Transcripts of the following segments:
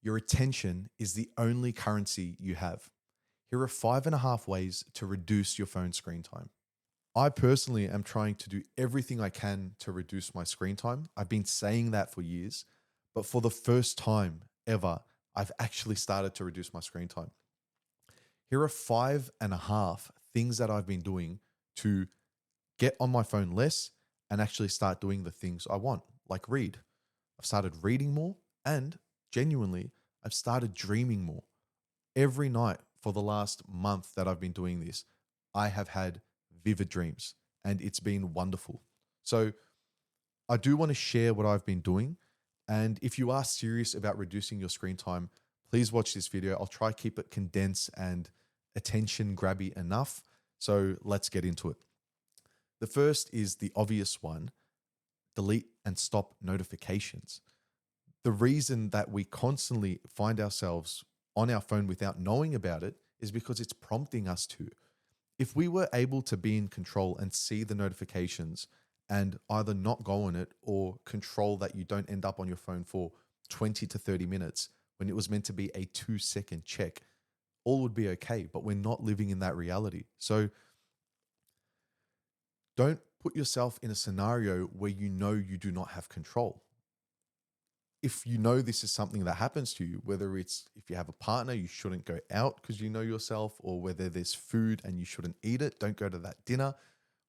Your attention is the only currency you have. Here are 5.5 ways to reduce your phone screen time. I personally am trying to do everything I can to reduce my screen time. I've been saying that for years, but for the first time ever, I've actually started to reduce my screen time. Here are 5.5 things that I've been doing to get on my phone less and actually start doing the things I want, like read. I've started reading more and genuinely, I've started dreaming more. Every night for the last month that I've been doing this, I have had vivid dreams and it's been wonderful. So I do want to share what I've been doing. And if you are serious about reducing your screen time, please watch this video. I'll try to keep it condensed and attention grabby enough. So let's get into it. The first is the obvious one: delete and stop notifications. The reason that we constantly find ourselves on our phone without knowing about it is because it's prompting us to. If we were able to be in control and see the notifications and either not go on it or control that you don't end up on your phone for 20 to 30 minutes when it was meant to be a 2-second check, all would be okay. But we're not living in that reality. So don't put yourself in a scenario where you know you do not have control. If you know this is something that happens to you, whether it's if you have a partner, you shouldn't go out because you know yourself, or whether there's food and you shouldn't eat it, don't go to that dinner.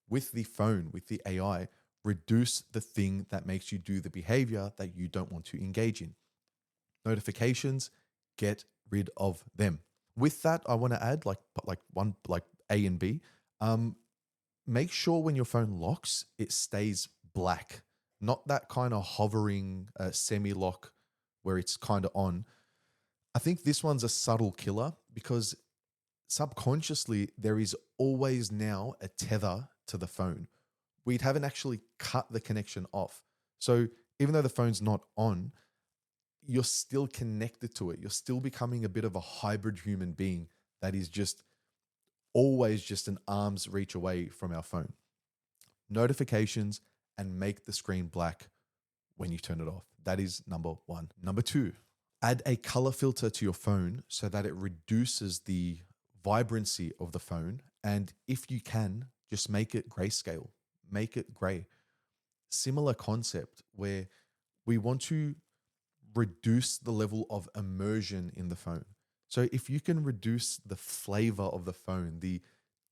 With the phone, with the AI, reduce the thing that makes you do the behavior that you don't want to engage in. Notifications, get rid of them. With that, I want to add like A and B. Make sure when your phone locks, it stays black, not that kind of hovering semi-lock where it's kind of on. I think this one's a subtle killer because subconsciously there is always now a tether to the phone. We haven't actually cut the connection off. So even though the phone's not on, you're still connected to it. You're still becoming a bit of a hybrid human being that is just always just an arm's reach away from our phone. Notifications and make the screen black when you turn it off. That is number one. Number two, add a color filter to your phone so that it reduces the vibrancy of the phone. And if you can, just make it grayscale, make it gray. Similar concept where we want to reduce the level of immersion in the phone. So if you can reduce the flavor of the phone, the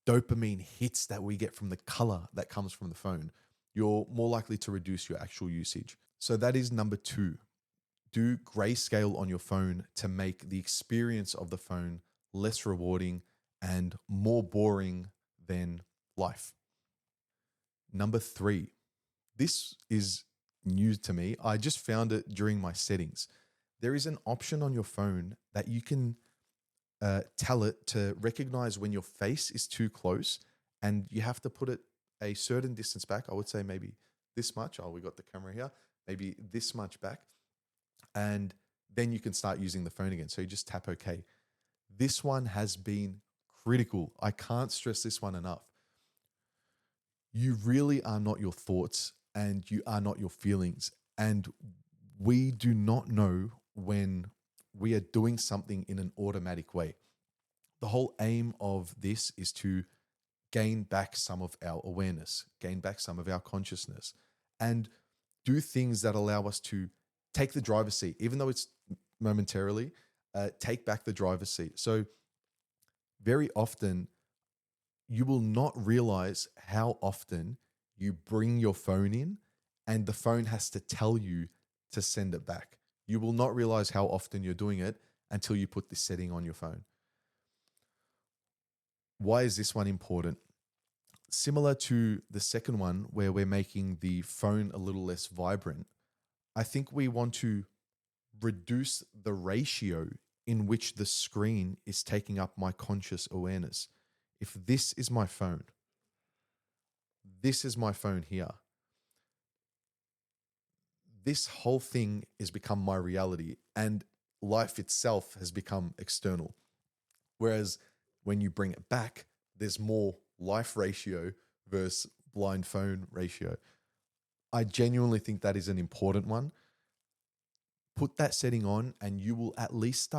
dopamine hits that we get from the color that comes from the phone, you're more likely to reduce your actual usage. So that is number two. Do grayscale on your phone to make the experience of the phone less rewarding and more boring than life. Number three, this is new to me. I just found it during my settings. There is an option on your phone that you can tell it to recognize when your face is too close and you have to put it a certain distance back. I would say maybe this much. Oh, we got the camera here. Maybe this much back. And then you can start using the phone again. So you just tap OK. This one has been critical. I can't stress this one enough. You really are not your thoughts and you are not your feelings. And we do not know when we are doing something in an automatic way. The whole aim of this is to gain back some of our awareness, gain back some of our consciousness, and do things that allow us to take the driver's seat, even though it's momentarily, take back the driver's seat. So very often, you will not realize how often you bring your phone in and the phone has to tell you to send it back. You will not realize how often you're doing it until you put this setting on your phone. Why is this one important? Similar to the second one where we're making the phone a little less vibrant, I think we want to reduce the ratio in which the screen is taking up my conscious awareness. If this is my phone here, this whole thing has become my reality and life itself has become external. Whereas when you bring it back, there's more life ratio versus blind phone ratio. I genuinely think that is an important one. Put that setting on, and you will at least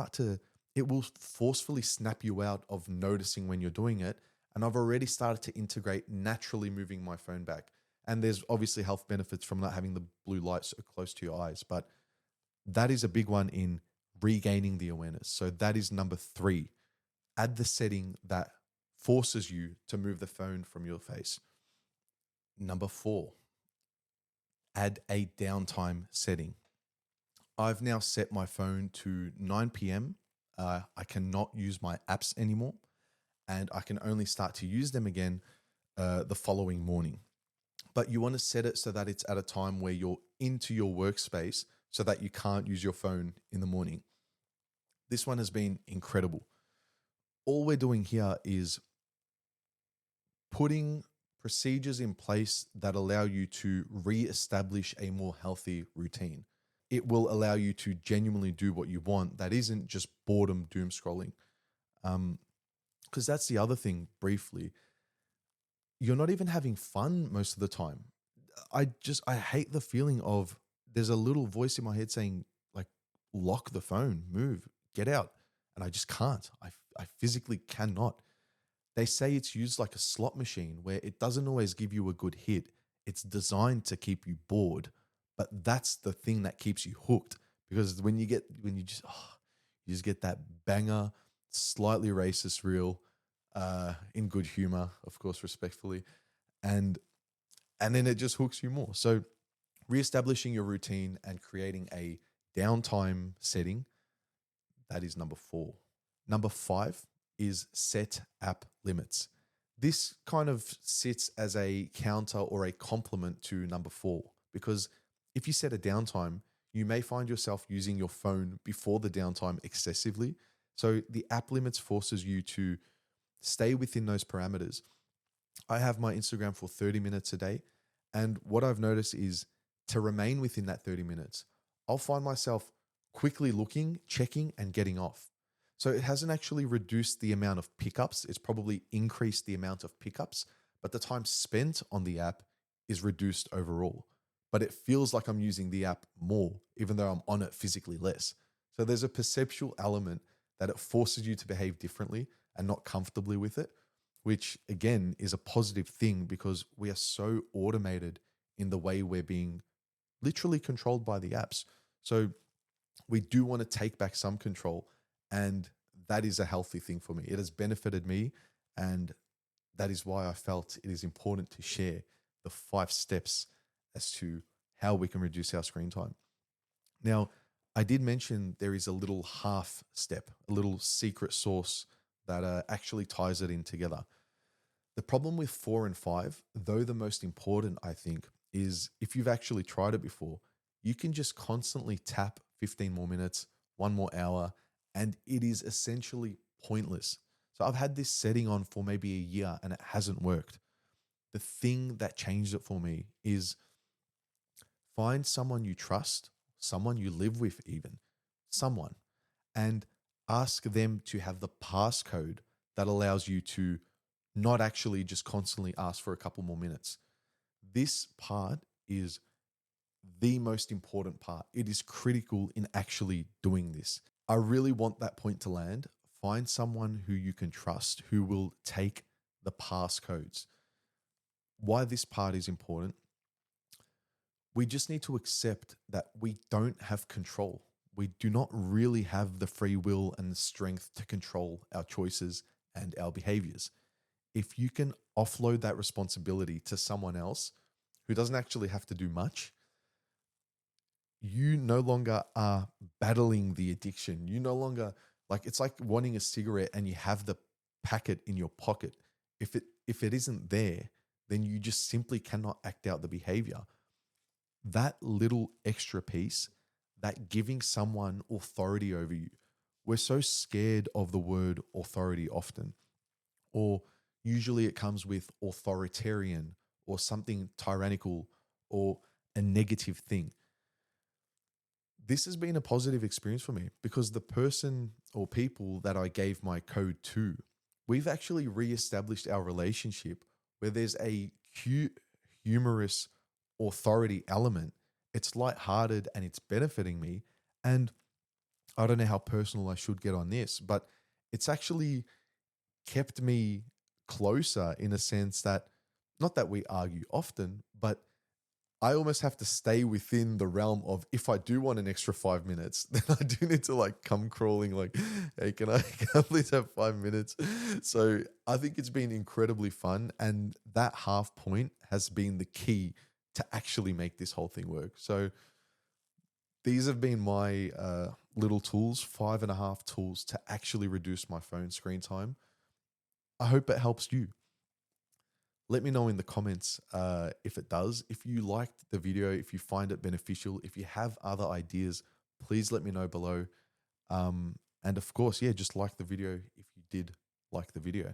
it will forcefully snap you out of noticing when you're doing it. And I've already started to integrate naturally moving my phone back. And there's obviously health benefits from not having the blue light so close to your eyes, but that is a big one in regaining the awareness. So that is number three. Add the setting that forces you to move the phone from your face. Number four, add a downtime setting. I've now set my phone to 9 p.m. I cannot use my apps anymore, and I can only start to use them again the following morning. But you want to set it so that it's at a time where you're into your workspace so that you can't use your phone in the morning. This one has been incredible. All we're doing here is putting procedures in place that allow you to re-establish a more healthy routine. It will allow you to genuinely do what you want that isn't just boredom doom scrolling. Because that's the other thing, briefly. You're not even having fun most of the time. I hate the feeling of there's a little voice in my head saying, like, lock the phone, move, get out. And I just can't. I physically cannot. They say it's used like a slot machine where it doesn't always give you a good hit. It's designed to keep you bored, but that's the thing that keeps you hooked. Because you just get that banger, slightly racist reel, in good humor, of course, respectfully, and then it just hooks you more. So reestablishing your routine and creating a downtime setting, that is number four. Number five is set app limits. This kind of sits as a counter or a complement to number four, because if you set a downtime, you may find yourself using your phone before the downtime excessively. So the app limits forces you to stay within those parameters. I have my Instagram for 30 minutes a day. And what I've noticed is to remain within that 30 minutes, I'll find myself quickly looking, checking, and getting off. So it hasn't actually reduced the amount of pickups. It's probably increased the amount of pickups, but the time spent on the app is reduced overall. But it feels like I'm using the app more, even though I'm on it physically less. So there's a perceptual element that it forces you to behave differently and not comfortably with it, which again is a positive thing because we are so automated in the way we're being literally controlled by the apps. So we do want to take back some control, and that is a healthy thing for me. It has benefited me, and that is why I felt it is important to share the 5 steps as to how we can reduce our screen time. Now, I did mention there is a little half step, a little secret sauce that actually ties it in together. The problem with 4 and 5, though the most important, I think, is if you've actually tried it before, you can just constantly tap 15 more minutes, 1 more hour, and it is essentially pointless. So I've had this setting on for maybe a year and it hasn't worked. The thing that changed it for me is find someone you trust, someone you live with, even someone, and ask them to have the passcode that allows you to not actually just constantly ask for a couple more minutes. This part is the most important part. It is critical in actually doing this. I really want that point to land. Find someone who you can trust who will take the passcodes. Why this part is important, we just need to accept that we don't have control. We do not really have the free will and the strength to control our choices and our behaviors. If you can offload that responsibility to someone else who doesn't actually have to do much, you no longer are battling the addiction. You no longer, like, it's like wanting a cigarette and you have the packet in your pocket. If it isn't there, then you just simply cannot act out the behavior. That little extra piece, that giving someone authority over you. We're so scared of the word authority often, or usually it comes with authoritarian or something tyrannical or a negative thing. This has been a positive experience for me because the person or people that I gave my code to, we've actually reestablished our relationship where there's a cute, humorous authority element. It's lighthearted and it's benefiting me. And I don't know how personal I should get on this, but it's actually kept me closer in a sense that, not that we argue often, but I almost have to stay within the realm of, if I do want an extra 5 minutes, then I do need to like come crawling, like, hey, can I please have 5 minutes? So I think it's been incredibly fun. And that half point has been the key to actually make this whole thing work. So these have been my little tools, 5.5 tools to actually reduce my phone screen time. I hope it helps you. Let me know in the comments if it does. If you liked the video, if you find it beneficial, if you have other ideas, please let me know below. And of course, yeah, just like the video if you did like the video.